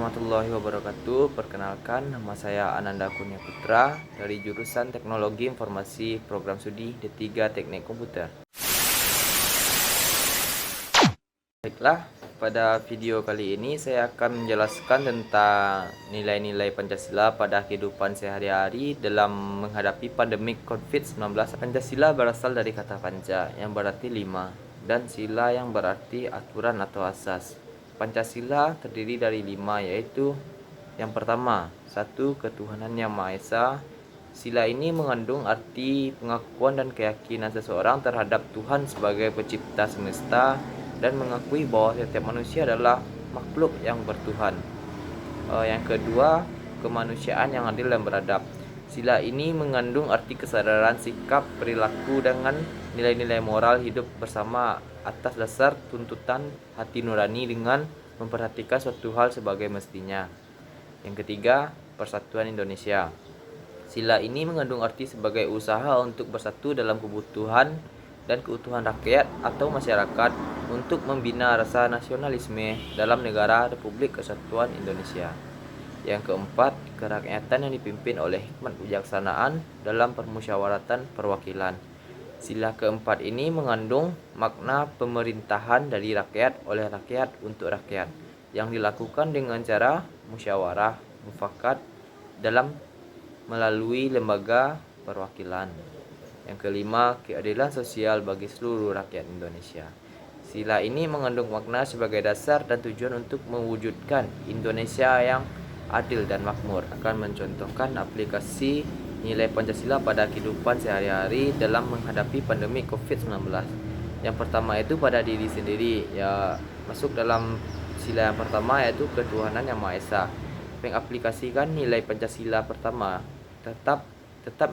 warahmatullahi wabarakatuh. Perkenalkan, nama saya Ananda Kurnia Putra dari jurusan Teknologi Informasi Program Studi D3 Teknik Komputer. Baiklah, pada video kali ini saya akan menjelaskan tentang nilai-nilai Pancasila pada kehidupan sehari-hari dalam menghadapi pandemi COVID-19. Pancasila berasal dari kata panca yang berarti 5 dan sila yang berarti aturan atau asas. Pancasila terdiri dari 5, yaitu yang pertama, 1. Ketuhanan Yang Maha Esa. Sila ini mengandung arti pengakuan dan keyakinan seseorang terhadap Tuhan sebagai pencipta semesta dan mengakui bahwa setiap manusia adalah makhluk yang bertuhan. Yang kedua, kemanusiaan yang adil dan beradab. Sila ini mengandung arti kesadaran sikap perilaku dengan nilai-nilai moral hidup bersama atas dasar tuntutan hati nurani dengan memperhatikan suatu hal sebagai mestinya. Yang ketiga, persatuan Indonesia. Sila ini mengandung arti sebagai usaha untuk bersatu dalam kebutuhan dan keutuhan rakyat atau masyarakat untuk membina rasa nasionalisme dalam negara Republik Kesatuan Indonesia. Yang keempat, kerakyatan yang dipimpin oleh hikmat kebijaksanaan dalam permusyawaratan perwakilan. Sila keempat ini mengandung makna pemerintahan dari rakyat oleh rakyat untuk rakyat yang dilakukan dengan cara musyawarah mufakat dalam melalui lembaga perwakilan. Yang kelima, keadilan sosial bagi seluruh rakyat Indonesia. Sila ini mengandung makna sebagai dasar dan tujuan untuk mewujudkan Indonesia yang adil dan makmur. Akan mencontohkan aplikasi nilai Pancasila pada kehidupan sehari-hari dalam menghadapi pandemi COVID-19. Yang pertama itu pada diri sendiri, ya masuk dalam sila yang pertama yaitu ketuhanan Yang Maha Esa. Mengaplikasikan nilai Pancasila pertama, tetap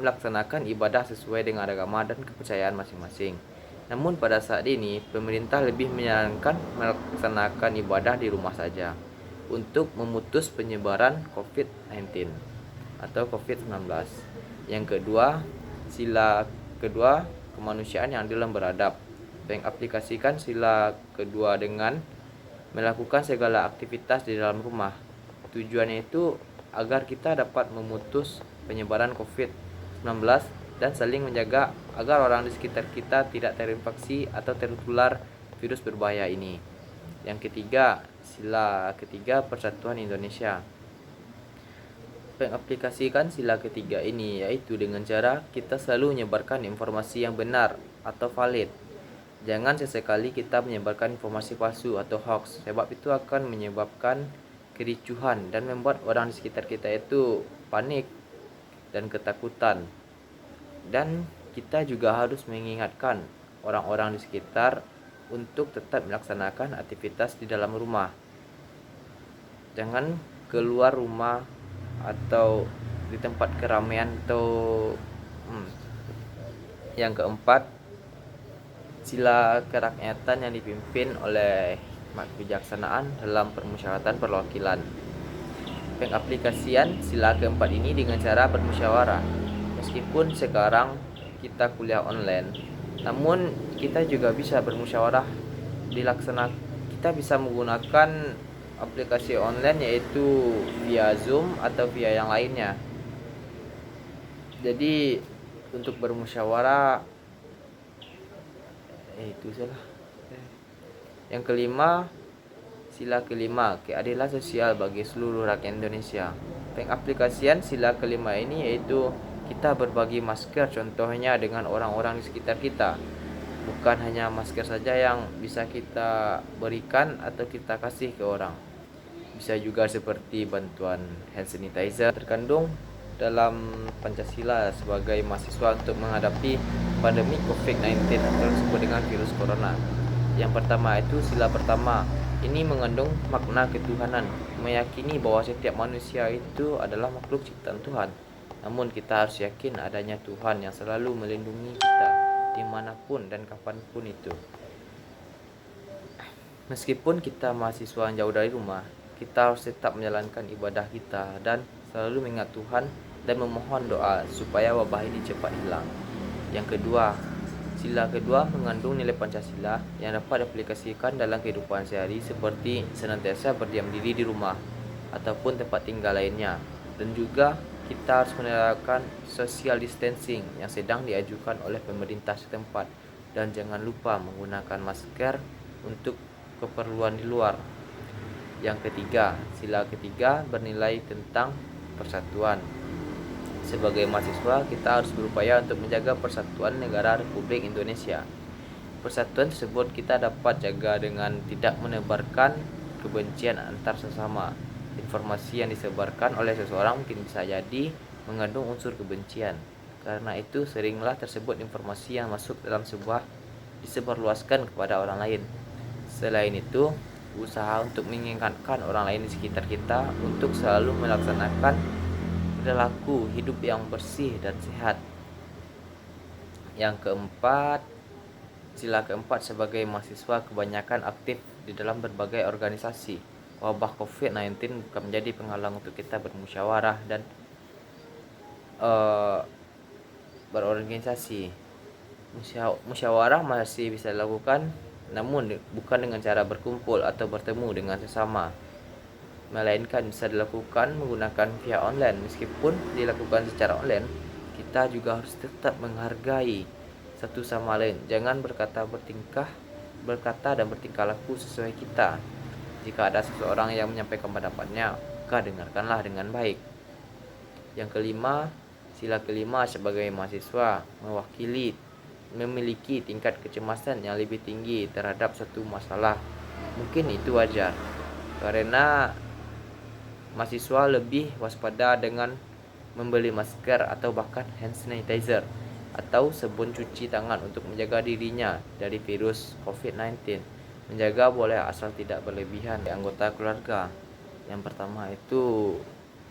melaksanakan ibadah sesuai dengan agama dan kepercayaan masing-masing. Namun pada saat ini, pemerintah lebih menyarankan melaksanakan ibadah di rumah saja untuk memutus penyebaran COVID-19 atau COVID-19. Yang kedua, sila kedua, kemanusiaan yang adil dan beradab. Mengaplikasikan sila kedua dengan melakukan segala aktivitas di dalam rumah. Tujuannya itu agar kita dapat memutus penyebaran COVID-19 dan saling menjaga agar orang di sekitar kita tidak terinfeksi atau tertular virus berbahaya ini. Yang ketiga, sila ketiga, persatuan Indonesia. Mengaplikasikan sila ketiga ini yaitu dengan cara kita selalu menyebarkan informasi yang benar atau valid. Jangan sesekali kita menyebarkan informasi palsu atau hoax, sebab itu akan menyebabkan kericuhan dan membuat orang di sekitar kita itu panik dan ketakutan. Dan kita juga harus mengingatkan orang-orang di sekitar untuk tetap melaksanakan aktivitas di dalam rumah. Jangan keluar rumah atau di tempat keramaian atau Yang keempat, sila kerakyatan yang dipimpin oleh hikmat kebijaksanaan dalam permusyawaratan perwakilan. Pengaplikasian sila keempat ini dengan cara bermusyawarah. Meskipun sekarang kita kuliah online, namun kita juga bisa bermusyawarah kita bisa menggunakan aplikasi online yaitu via Zoom atau via yang lainnya. Jadi untuk bermusyawarah itu salah. Yang kelima, sila kelima, keadilan sosial bagi seluruh rakyat Indonesia. Pengaplikasian sila kelima ini yaitu kita berbagi masker contohnya dengan orang-orang di sekitar kita. Bukan hanya masker saja yang bisa kita berikan atau kita kasih ke orang. Bisa juga seperti bantuan hand sanitizer terkandung dalam Pancasila sebagai mahasiswa untuk menghadapi pandemi COVID-19 atau disebut dengan virus corona. Yang pertama itu sila pertama. Ini mengandung makna ketuhanan, meyakini bahwa setiap manusia itu adalah makhluk ciptaan Tuhan. Namun kita harus yakin adanya Tuhan yang selalu melindungi kita dimanapun dan kapanpun itu. Meskipun kita mahasiswa yang jauh dari rumah, kita harus tetap menjalankan ibadah kita dan selalu mengingat Tuhan dan memohon doa supaya wabah ini cepat hilang. Yang kedua, sila kedua mengandung nilai Pancasila yang dapat diaplikasikan dalam kehidupan sehari seperti senantiasa berdiam diri di rumah, ataupun tempat tinggal lainnya. Dan juga kita harus menerapkan social distancing yang sedang diajukan oleh pemerintah setempat, dan jangan lupa menggunakan masker untuk keperluan di luar. Yang ketiga, sila ketiga bernilai tentang persatuan. Sebagai mahasiswa, kita harus berupaya untuk menjaga persatuan negara Republik Indonesia. Persatuan tersebut kita dapat jaga dengan tidak menebarkan kebencian antar sesama. Informasi yang disebarkan oleh seseorang mungkin bisa jadi mengandung unsur kebencian. Karena itu seringlah tersebut informasi yang masuk dalam sebuah disebarluaskan kepada orang lain. Selain itu, usaha untuk mengingatkan orang lain di sekitar kita untuk selalu melaksanakan perilaku hidup yang bersih dan sehat. Yang keempat, sila keempat, sebagai mahasiswa kebanyakan aktif di dalam berbagai organisasi. Wabah COVID-19 bukan menjadi penghalang untuk kita bermusyawarah dan berorganisasi. Musyawarah masih bisa dilakukan, namun bukan dengan cara berkumpul atau bertemu dengan sesama, melainkan bisa dilakukan menggunakan via online. Meskipun dilakukan secara online, kita juga harus tetap menghargai satu sama lain. Jangan berkata dan bertingkah laku sesuai kita. Jika ada seseorang yang menyampaikan pendapatnya, maka dengarkanlah dengan baik. Yang kelima, sila kelima, sebagai mahasiswa memiliki tingkat kecemasan yang lebih tinggi terhadap satu masalah. Mungkin itu wajar, karena mahasiswa lebih waspada dengan membeli masker atau bahkan hand sanitizer atau sabun cuci tangan untuk menjaga dirinya dari virus COVID-19. Menjaga boleh asal tidak berlebihan di anggota keluarga. Yang pertama itu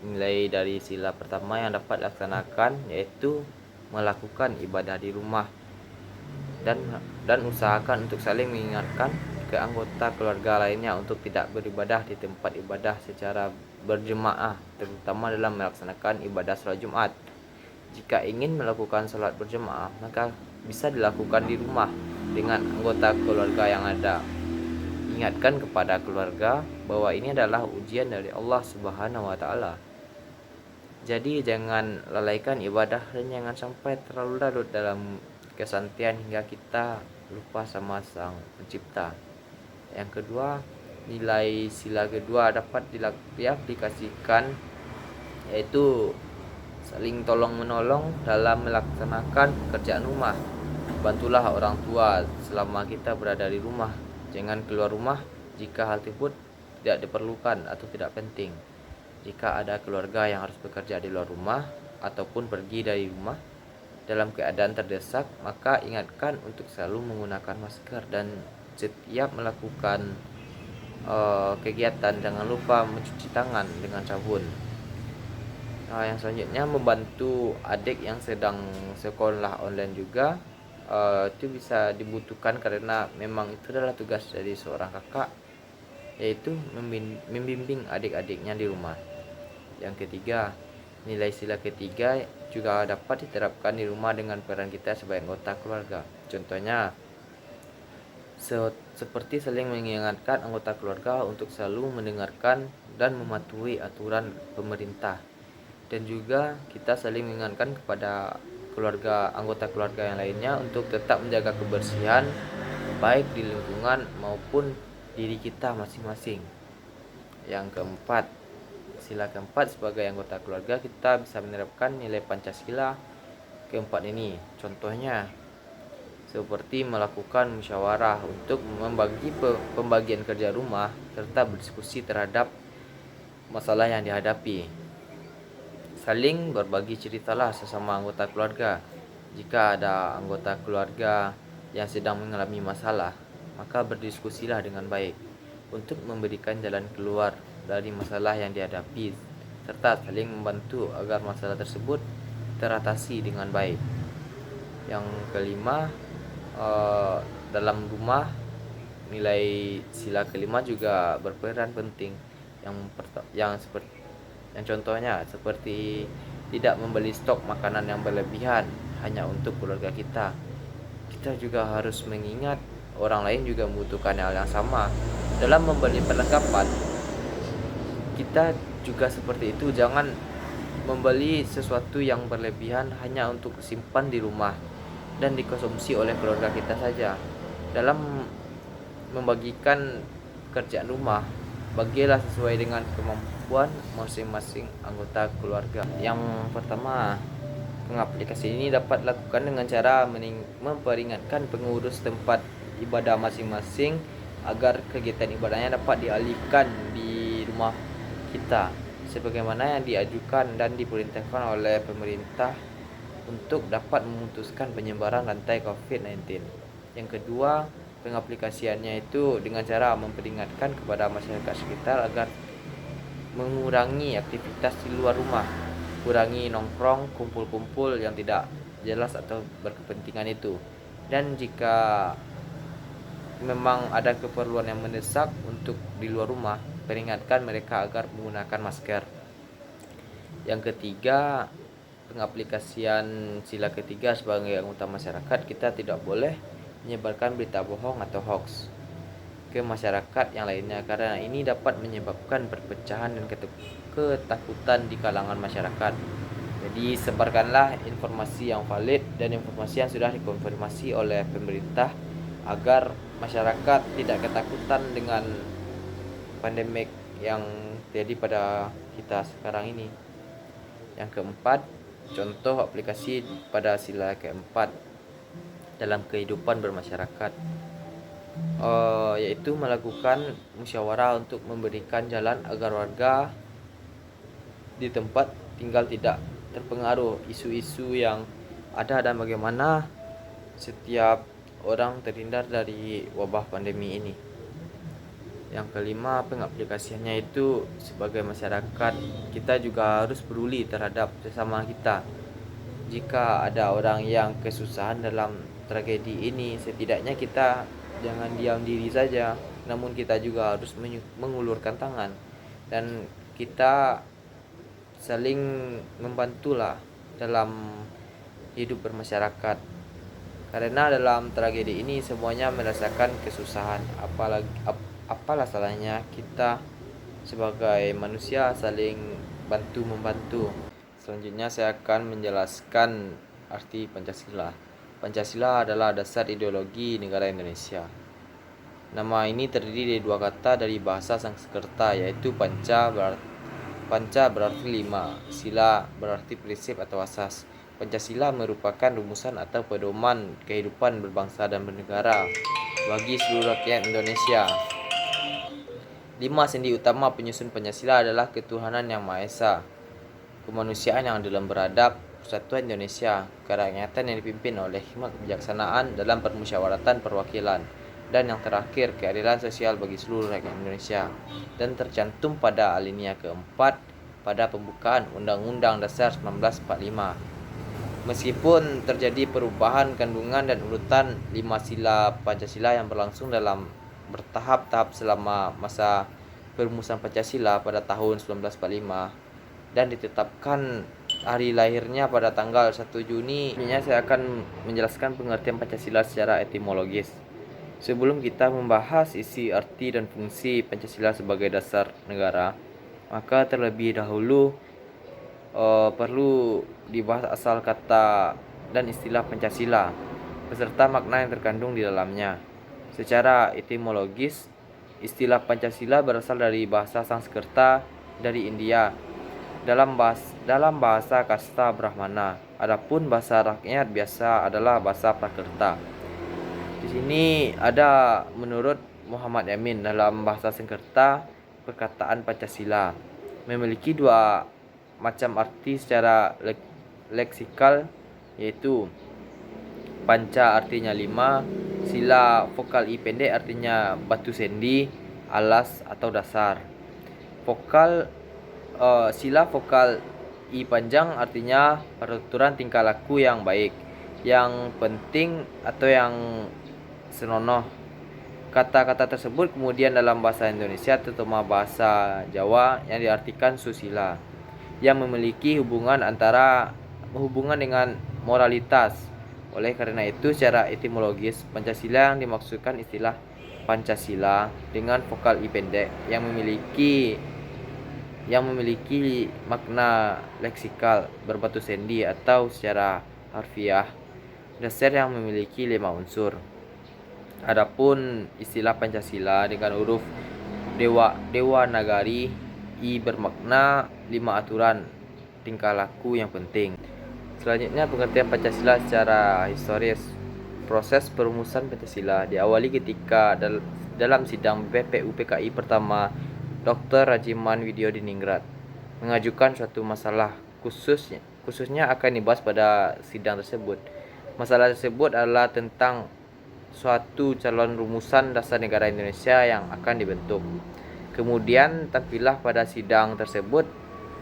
nilai dari sila pertama yang dapat dilaksanakan, yaitu melakukan ibadah di rumah dan usahakan untuk saling mengingatkan ke anggota keluarga lainnya untuk tidak beribadah di tempat ibadah secara berjemaah, terutama dalam melaksanakan ibadah salat Jumat. Jika ingin melakukan salat berjemaah, maka bisa dilakukan di rumah dengan anggota keluarga yang ada. Ingatkan kepada keluarga bahwa ini adalah ujian dari Allah Subhanahu wa taala. Jadi jangan lalaikan ibadah dan jangan sampai terlalu larut dalam kesantian hingga kita lupa sama Sang Pencipta. Yang kedua, nilai sila kedua dapat diaplikasikan, yaitu saling tolong menolong dalam melaksanakan pekerjaan rumah. Bantulah orang tua selama kita berada di rumah. Jangan keluar rumah jika hal tersebut tidak diperlukan atau tidak penting. Jika ada keluarga yang harus bekerja di luar rumah ataupun pergi dari rumah dalam keadaan terdesak, maka ingatkan untuk selalu menggunakan masker, dan setiap melakukan kegiatan jangan lupa mencuci tangan dengan sabun. Yang selanjutnya, membantu adik yang sedang sekolah online juga. Itu bisa dibutuhkan karena memang itu adalah tugas dari seorang kakak, yaitu membimbing adik-adiknya di rumah. Yang ketiga, nilai sila ketiga juga dapat diterapkan di rumah dengan peran kita sebagai anggota keluarga. Contohnya, seperti saling mengingatkan anggota keluarga untuk selalu mendengarkan dan mematuhi aturan pemerintah. Dan juga kita saling mengingatkan kepada anggota keluarga yang lainnya untuk tetap menjaga kebersihan baik di lingkungan maupun diri kita masing-masing. Yang keempat, sila keempat, sebagai anggota keluarga kita bisa menerapkan nilai Pancasila keempat ini. Contohnya seperti melakukan musyawarah untuk membagi pembagian kerja rumah serta berdiskusi terhadap masalah yang dihadapi. Saling berbagi ceritalah sesama anggota keluarga. Jika ada anggota keluarga yang sedang mengalami masalah, maka berdiskusilah dengan baik untuk memberikan jalan keluar dari masalah yang dihadapi, serta saling membantu agar masalah tersebut teratasi dengan baik. Yang kelima, dalam rumah, nilai sila kelima juga berperan penting. Yang contohnya seperti tidak membeli stok makanan yang berlebihan hanya untuk keluarga kita. Kita juga harus mengingat orang lain juga membutuhkan hal yang sama. Dalam membeli perlengkapan, kita juga seperti itu, jangan membeli sesuatu yang berlebihan hanya untuk simpan di rumah dan dikonsumsi oleh keluarga kita saja. Dalam membagikan pekerjaan rumah, bagilah sesuai dengan kemampuan masing-masing anggota keluarga. Yang pertama, pengaplikasi ini dapat dilakukan dengan cara memperingatkan pengurus tempat ibadah masing-masing agar kegiatan ibadahnya dapat dialihkan di rumah kita, sebagaimana yang diajukan dan diperintahkan oleh pemerintah untuk dapat memutuskan penyebaran rantai COVID-19. Yang kedua, pengaplikasiannya itu dengan cara memperingatkan kepada masyarakat sekitar agar mengurangi aktivitas di luar rumah, kurangi nongkrong, kumpul-kumpul yang tidak jelas atau berkepentingan itu. Dan jika memang ada keperluan yang mendesak untuk di luar rumah, peringatkan mereka agar menggunakan masker. Yang ketiga, pengaplikasian sila ketiga sebagai anggota masyarakat, kita tidak boleh menyebarkan berita bohong atau hoax ke masyarakat yang lainnya, karena ini dapat menyebabkan perpecahan dan ketakutan di kalangan masyarakat. Jadi sebarkanlah informasi yang valid dan informasi yang sudah dikonfirmasi oleh pemerintah agar masyarakat tidak ketakutan dengan pandemik yang terjadi pada kita sekarang ini. Yang keempat, contoh aplikasi pada sila keempat dalam kehidupan bermasyarakat, yaitu melakukan musyawarah untuk memberikan jalan agar warga di tempat tinggal tidak terpengaruh isu-isu yang ada dan bagaimana setiap orang terhindar dari wabah pandemi ini. Yang kelima, pengaplikasiannya itu sebagai masyarakat kita juga harus peduli terhadap sesama kita. Jika ada orang yang kesusahan dalam tragedi ini, setidaknya kita jangan diam diri saja, namun kita juga harus mengulurkan tangan dan kita saling membantulah dalam hidup bermasyarakat. Karena dalam tragedi ini semuanya merasakan kesusahan, apalah salahnya kita sebagai manusia saling bantu membantu. Selanjutnya saya akan menjelaskan arti Pancasila. Pancasila adalah dasar ideologi negara Indonesia. Nama ini terdiri dari dua kata dari bahasa Sanskerta, yaitu panca berarti lima, sila berarti prinsip atau asas. Pancasila merupakan rumusan atau pedoman kehidupan berbangsa dan bernegara bagi seluruh rakyat Indonesia. 5 sendi utama penyusun Pancasila adalah ketuhanan yang Maha Esa, kemanusiaan yang adil dan beradab, persatuan Indonesia, kerakyatan yang dipimpin oleh hikmat kebijaksanaan dalam permusyawaratan perwakilan, dan yang terakhir keadilan sosial bagi seluruh rakyat Indonesia, dan tercantum pada alinea keempat pada pembukaan Undang-Undang Dasar 1945. Meskipun terjadi perubahan kandungan dan urutan 5 sila Pancasila yang berlangsung dalam bertahap-tahap selama masa perumusan Pancasila pada tahun 1945 dan ditetapkan hari lahirnya pada tanggal 1 Juni. Selanjutnya saya akan menjelaskan pengertian Pancasila secara etimologis. Sebelum kita membahas isi, arti, dan fungsi Pancasila sebagai dasar negara, maka terlebih dahulu perlu dibahas asal kata dan istilah Pancasila beserta makna yang terkandung di dalamnya. Secara etimologis, istilah Pancasila berasal dari bahasa Sanskerta dari India dalam bahasa kasta Brahmana. Adapun bahasa rakyat biasa adalah bahasa Prakrta. Di sini ada menurut Muhammad Yamin dalam bahasa Sanskerta, perkataan Pancasila memiliki dua macam arti secara leksikal, yaitu panca artinya 5, sila vokal i pendek artinya batu sendi, alas atau dasar. Sila vokal i panjang artinya peraturan tingkah laku yang baik, yang penting atau yang senonoh. Kata-kata tersebut kemudian dalam bahasa Indonesia terutama bahasa Jawa yang diartikan susila, yang memiliki hubungan dengan moralitas. Oleh karena itu, secara etimologis Pancasila yang dimaksudkan istilah Pancasila dengan vokal i pendek yang memiliki yang memiliki makna leksikal berbatu sendi atau secara harfiah, dasar yang memiliki 5 unsur. Adapun istilah Pancasila dengan huruf Dewanagari I bermakna 5 aturan tingkah laku yang penting. Selanjutnya, pengertian Pancasila secara historis. Proses perumusan Pancasila diawali ketika dalam sidang BPU PKI pertama Dr. Rajiman Widyodiningrat mengajukan suatu masalah khususnya akan dibahas pada sidang tersebut. Masalah tersebut adalah tentang suatu calon rumusan dasar negara Indonesia yang akan dibentuk. Kemudian tampillah pada sidang tersebut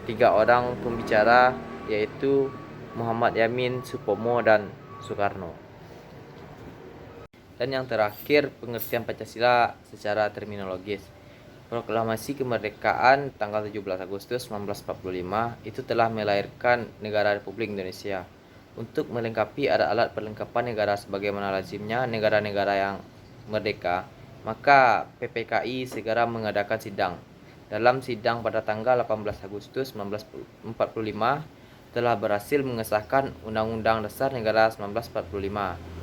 3 orang pembicara, yaitu Muhammad Yamin, Supomo, dan Soekarno. Dan yang terakhir, pengertian Pancasila secara terminologis. Proklamasi kemerdekaan tanggal 17 Agustus 1945 itu telah melahirkan negara Republik Indonesia. Untuk melengkapi alat-alat perlengkapan negara sebagaimana lazimnya negara-negara yang merdeka, maka PPKI segera mengadakan sidang. Dalam sidang pada tanggal 18 Agustus 1945 telah berhasil mengesahkan Undang-Undang Dasar Negara 1945.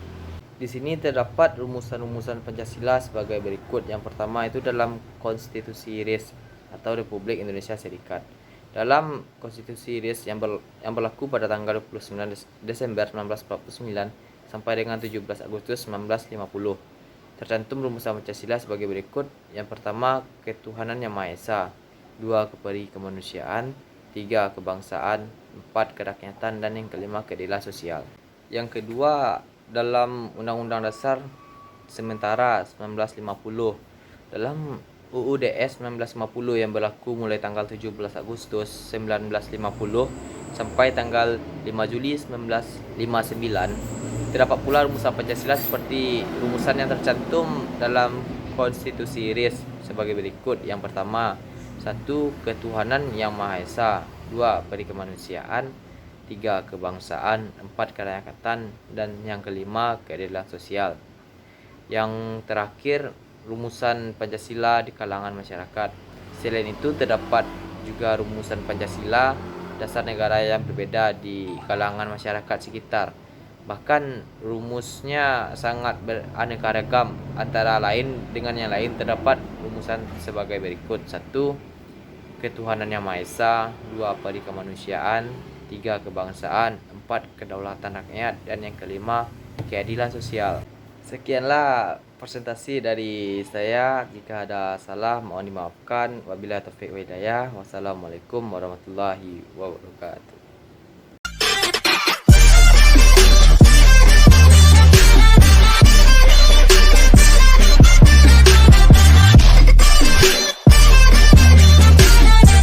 Di sini terdapat rumusan-rumusan Pancasila sebagai berikut. Yang pertama itu dalam Konstitusi RIS atau Republik Indonesia Serikat. Dalam Konstitusi RIS yang berlaku pada tanggal 29 Desember 1949 sampai dengan 17 Agustus 1950, tercantum rumusan Pancasila sebagai berikut. Yang pertama, ketuhanan yang Maha Esa. 2, kemanusiaan. 3, kebangsaan. 4, kerakyatan. Dan yang kelima, keadilan sosial. Yang kedua, dalam Undang-Undang Dasar sementara 1950, dalam UUDS 1950 yang berlaku mulai tanggal 17 Agustus 1950 sampai tanggal 5 Juli 1959, terdapat pula rumusan Pancasila seperti rumusan yang tercantum dalam Konstitusi RIS sebagai berikut. Yang pertama, 1, ketuhanan yang Maha Esa. 2, perikemanusiaan. 3, kebangsaan. 4, kerakyatan. Dan yang kelima, keadilan sosial. Yang terakhir, rumusan Pancasila di kalangan masyarakat. Selain itu, terdapat juga rumusan Pancasila dasar negara yang berbeda di kalangan masyarakat sekitar. Bahkan rumusnya sangat beraneka ragam. Antara lain dengan yang lain terdapat rumusan sebagai berikut. 1, ketuhanan yang Maha Esa. 2, perikemanusiaan. 3, kebangsaan. 4, kedaulatan rakyat. Dan yang kelima, keadilan sosial. Sekianlah presentasi dari saya. Jika ada salah mohon dimaafkan. Wabillahi taufiq wal hidayah. Wassalamualaikum warahmatullahi wabarakatuh.